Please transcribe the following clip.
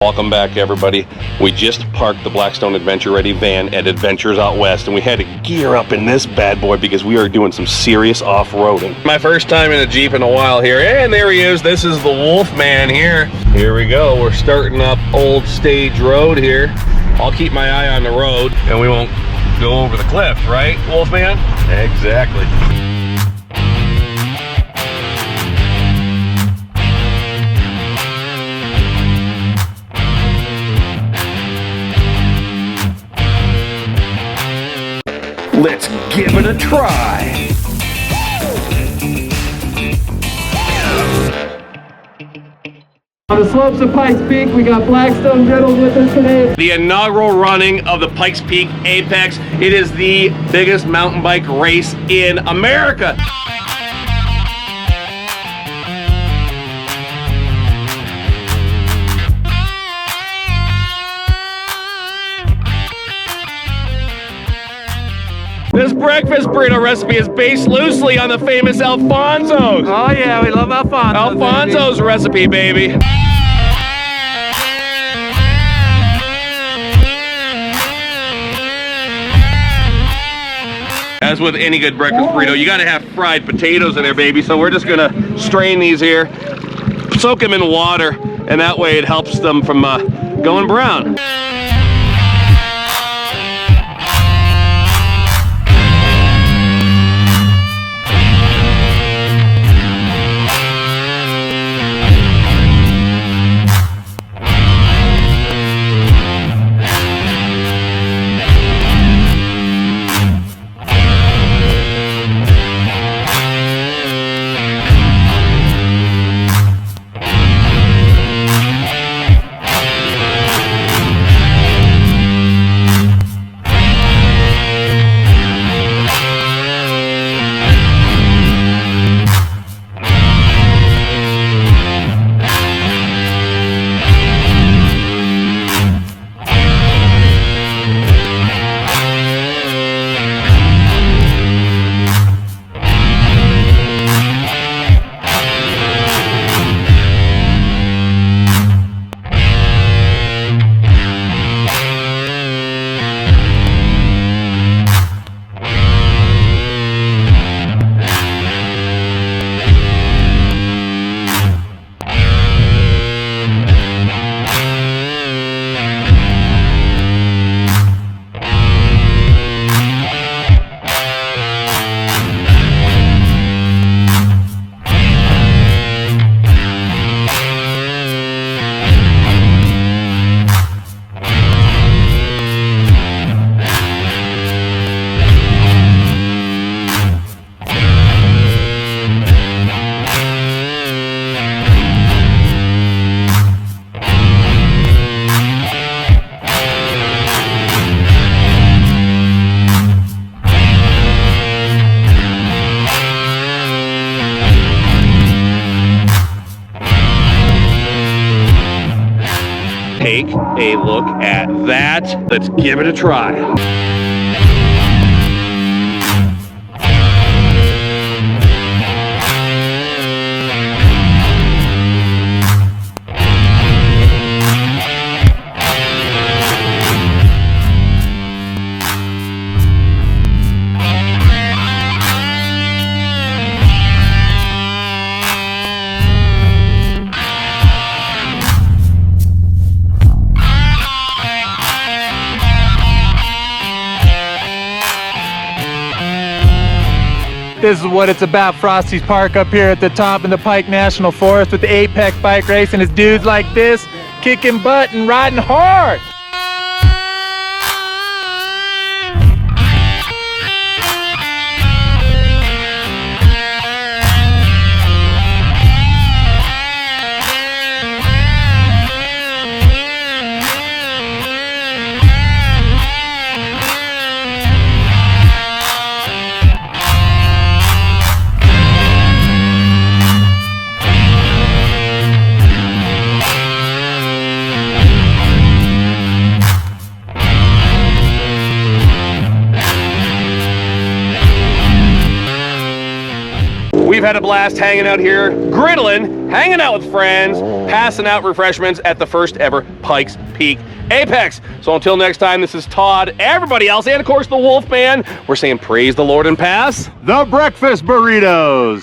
Welcome back, everybody. We just parked the Blackstone Adventure Ready van at Adventures Out West, and we had to gear up in this bad boy because we are doing some serious off-roading. My first time in a Jeep in a while here, and there he is. This is the Wolfman here. Here we go. We're starting up Old Stage Road here. I'll keep my eye on the road, and we won't go over the cliff, right, Wolfman? Exactly. Let's give it a try. On the slopes of Pikes Peak, we got Blackstone Griddles with us today. The inaugural running of the Pikes Peak Apex. It is the biggest mountain bike race in America. This breakfast burrito recipe is based loosely on the famous Alfonso's. Oh yeah, we love Alfonso's. Alfonso's recipe, baby. As with any good breakfast burrito, you gotta have fried potatoes in there, baby. So we're just gonna strain these here, soak them in water, and that way it helps them from going brown. Take a look at that. Let's give it a try. This is what it's about. Frosty's Park up here at the top in the Pike National Forest with the Apex bike race, and it's dudes like this kicking butt and riding hard. We've had a blast hanging out here, griddling, hanging out with friends, passing out refreshments at the first ever Pikes Peak Apex. So until next time, this is Todd, everybody else, and of course the Wolf Man. We're saying praise the Lord and pass the breakfast burritos.